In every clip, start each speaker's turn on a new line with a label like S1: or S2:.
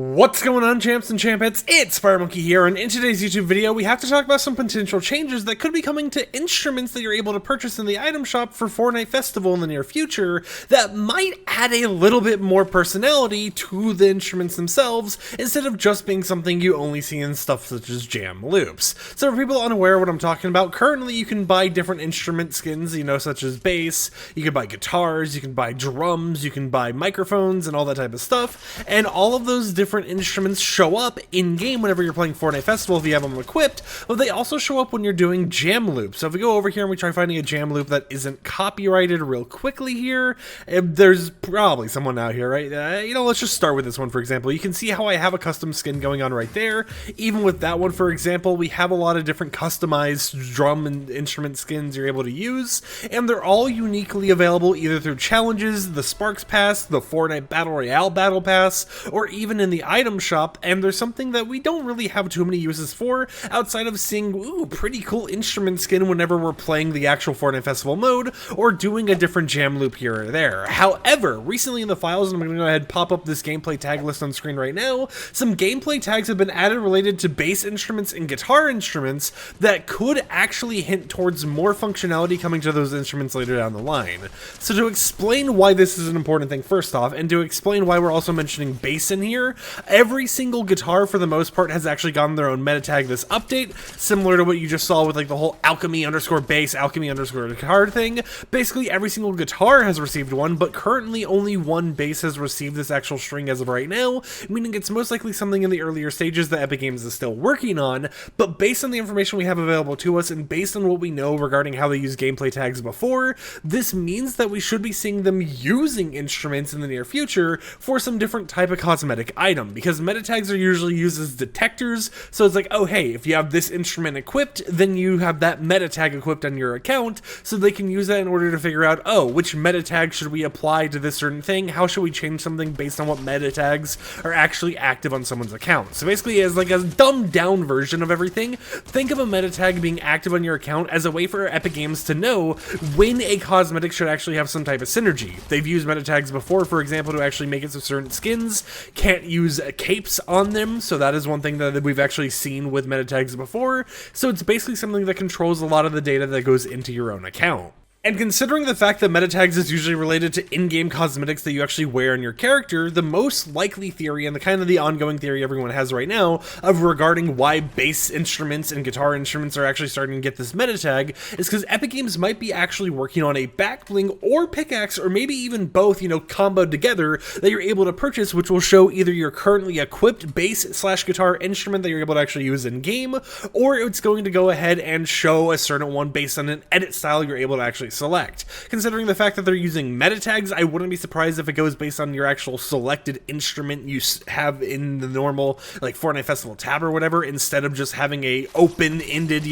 S1: What's going on, champs and champettes? It's FireMonkey here, and in today's YouTube video, we have to talk about some potential changes that could be coming to instruments that you're able to purchase in the item shop for Fortnite Festival in the near future that might add a little bit more personality to the instruments themselves, instead of just being something you only see in stuff such as jam loops. So for people unaware of what I'm talking about, currently you can buy different instrument skins, such as bass, you can buy guitars, you can buy drums, you can buy microphones, and all that type of stuff, and all of those different instruments show up in-game whenever you're playing Fortnite Festival if you have them equipped, but they also show up when you're doing jam loops. So if we go over here and we try finding a jam loop that isn't copyrighted real quickly here, there's probably someone out here, right? Let's just start with this one, for example. You can see how I have a custom skin going on right there. Even with that one, for example, we have a lot of different customized drum and instrument skins you're able to use, and they're all uniquely available either through challenges, the Sparks Pass, the Fortnite Battle Royale Battle Pass, or even in the item shop. And there's something that we don't really have too many uses for outside of seeing pretty cool instrument skin whenever we're playing the actual Fortnite Festival mode or doing a different jam loop here or there. However, recently in the files, and I'm going to go ahead and pop up this gameplay tag list on screen right now, some gameplay tags have been added related to bass instruments and guitar instruments that could actually hint towards more functionality coming to those instruments later down the line. So to explain why this is an important thing first off, and to explain why we're also mentioning bass in here, every single guitar for the most part has actually gotten their own meta tag this update, similar to what you just saw with like the whole alchemy underscore bass, alchemy underscore guitar thing. Basically every single guitar has received one, but currently only one bass has received this actual string as of right now, meaning it's most likely something in the earlier stages that Epic Games is still working on. But based on the information we have available to us and based on what we know regarding how they use gameplay tags before, this means that we should be seeing them using instruments in the near future for some different type of cosmetic item, because meta tags are usually used as detectors. So it's like, oh hey, if you have this instrument equipped, then you have that meta tag equipped on your account, so they can use that in order to figure out, oh, which meta tag should we apply to this certain thing, how should we change something based on what meta tags are actually active on someone's account. So basically, as like a dumbed down version of everything, think of a meta tag being active on your account as a way for Epic Games to know when a cosmetic should actually have some type of synergy. They've used meta tags before, for example, to actually make it so certain skins can't use capes on them, so that is one thing that we've actually seen with meta tags before. So it's basically something that controls a lot of the data that goes into your own account. And considering the fact that meta tags is usually related to in-game cosmetics that you actually wear on your character, the most likely theory, and the kind of the ongoing theory everyone has right now of regarding why bass instruments and guitar instruments are actually starting to get this meta tag, is because Epic Games might be actually working on a back bling or pickaxe, or maybe even both, comboed together, that you're able to purchase, which will show either your currently equipped bass/guitar instrument that you're able to actually use in-game, or it's going to go ahead and show a certain one based on an edit style you're able to actually select. Considering the fact that they're using meta tags, I wouldn't be surprised if it goes based on your actual selected instrument you have in the normal like Fortnite Festival tab or whatever, instead of just having a open-ended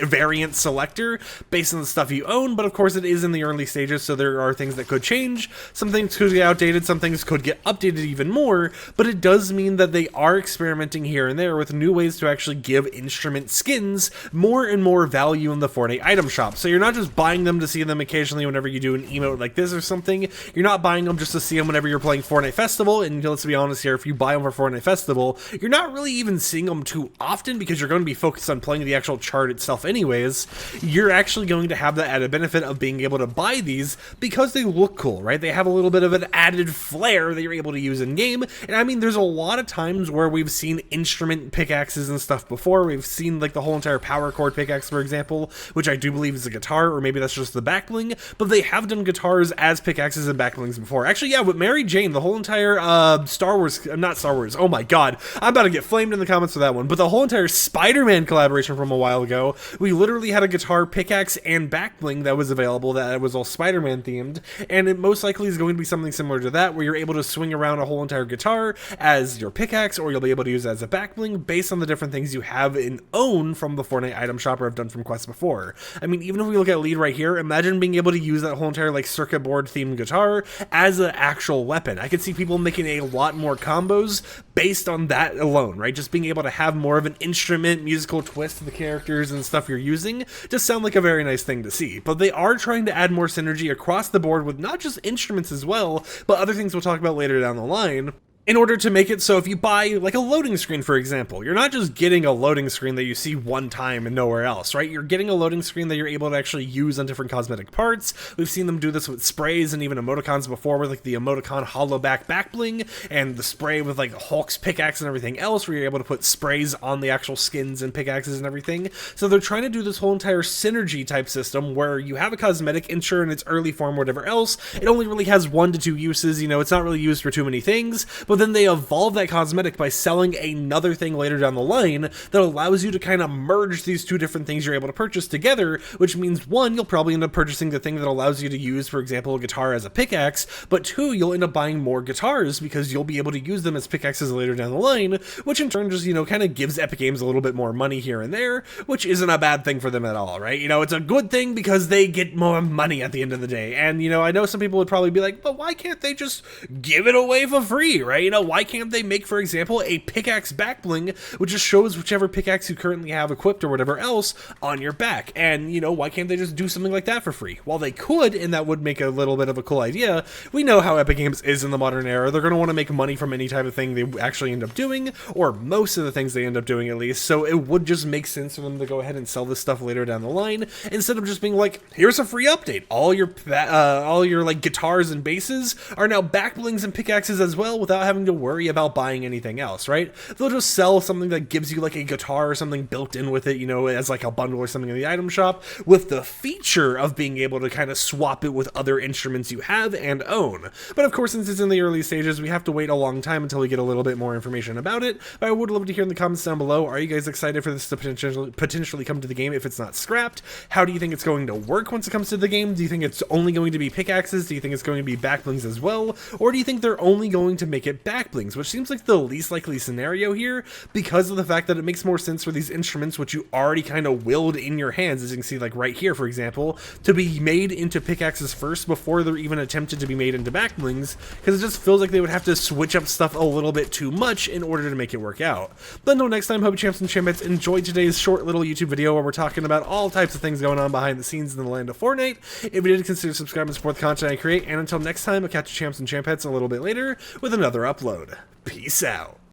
S1: variant selector based on the stuff you own. But of course it is in the early stages, so there are things that could change. Some things could get outdated, some things could get updated even more, but it does mean that they are experimenting here and there with new ways to actually give instrument skins more and more value in the Fortnite item shop. So you're not just buying them to see them occasionally whenever you do an emote like this or something. You're not buying them just to see them whenever you're playing Fortnite Festival, and let's be honest here, if you buy them for Fortnite Festival, you're not really even seeing them too often because you're going to be focused on playing the actual chart itself anyways. You're actually going to have the added benefit of being able to buy these because they look cool, right? They have a little bit of an added flair that you're able to use in game. And I mean, there's a lot of times where we've seen instrument pickaxes and stuff before. We've seen like the whole entire power chord pickaxe, for example, which I do believe is a guitar, or maybe that's just the back bling, but they have done guitars as pickaxes and back blings before. Actually, yeah, with Mary Jane, the whole entire not Star Wars, oh my god, I'm about to get flamed in the comments for that one, but the whole entire Spider-Man collaboration from a while ago, we literally had a guitar, pickaxe, and back bling that was available that was all Spider-Man themed, and it most likely is going to be something similar to that, where you're able to swing around a whole entire guitar as your pickaxe, or you'll be able to use it as a back bling based on the different things you have in own from the Fortnite item shop or have done from quests before. I mean, even if we look at lead right here, imagine being able to use that whole entire like circuit board themed guitar as an actual weapon. I could see people making a lot more combos based on that alone, right? Just being able to have more of an instrument musical twist to the characters and stuff you're using just sound like a very nice thing to see. But they are trying to add more synergy across the board with not just instruments as well, but other things we'll talk about later down the line. in order to make it so if you buy like a loading screen, for example, you're not just getting a loading screen that you see one time and nowhere else, right? You're getting a loading screen that you're able to actually use on different cosmetic parts. We've seen them do this with sprays and even emoticons before, with like the emoticon hollow back bling and the spray with like Hulk's pickaxe and everything else, where you're able to put sprays on the actual skins and pickaxes and everything. So they're trying to do this whole entire synergy type system where you have a cosmetic, and sure, in its early form, whatever else, it only really has 1 to 2 uses. You know, it's not really used for too many things, but then they evolve that cosmetic by selling another thing later down the line that allows you to kind of merge these two different things you're able to purchase together, which means 1, you'll probably end up purchasing the thing that allows you to use, for example, a guitar as a pickaxe, but 2, you'll end up buying more guitars because you'll be able to use them as pickaxes later down the line, which in turn just, you know, kind of gives Epic Games a little bit more money here and there, which isn't a bad thing for them at all, right? You know, it's a good thing because they get more money at the end of the day. And, you know, I know some people would probably be like, but why can't they just give it away for free, right? You know, why can't they make, for example, a pickaxe back bling, which just shows whichever pickaxe you currently have equipped or whatever else on your back? And, you know, why can't they just do something like that for free? Well, they could, and that would make a little bit of a cool idea. We know how Epic Games is in the modern era. They're going to want to make money from any type of thing they actually end up doing, or most of the things they end up doing at least, so it would just make sense for them to go ahead and sell this stuff later down the line, instead of just being like, here's a free update. All your like guitars and basses are now back blings and pickaxes as well, without having to worry about buying anything else, right? They'll just sell something that gives you like a guitar or something built in with it, you know, as like a bundle or something in the item shop, with the feature of being able to kind of swap it with other instruments you have and own. But of course, since it's in the early stages, we have to wait a long time until we get a little bit more information about it. But I would love to hear in the comments down below, are you guys excited for this to potentially come to the game if it's not scrapped? How do you think it's going to work once it comes to the game? Do you think it's only going to be pickaxes? Do you think it's going to be back blings as well? Or do you think they're only going to make it back blings, which seems like the least likely scenario here, because of the fact that it makes more sense for these instruments, which you already kind of willed in your hands, as you can see like right here, for example, to be made into pickaxes first before they're even attempted to be made into back blings, because it just feels like they would have to switch up stuff a little bit too much in order to make it work out. But until next time, hope you champs and champions enjoyed today's short little YouTube video where we're talking about all types of things going on behind the scenes in the land of Fortnite. If you did, consider subscribing to support the content I create, and until next time, I'll catch you champs and champettes a little bit later with another upload. Peace out.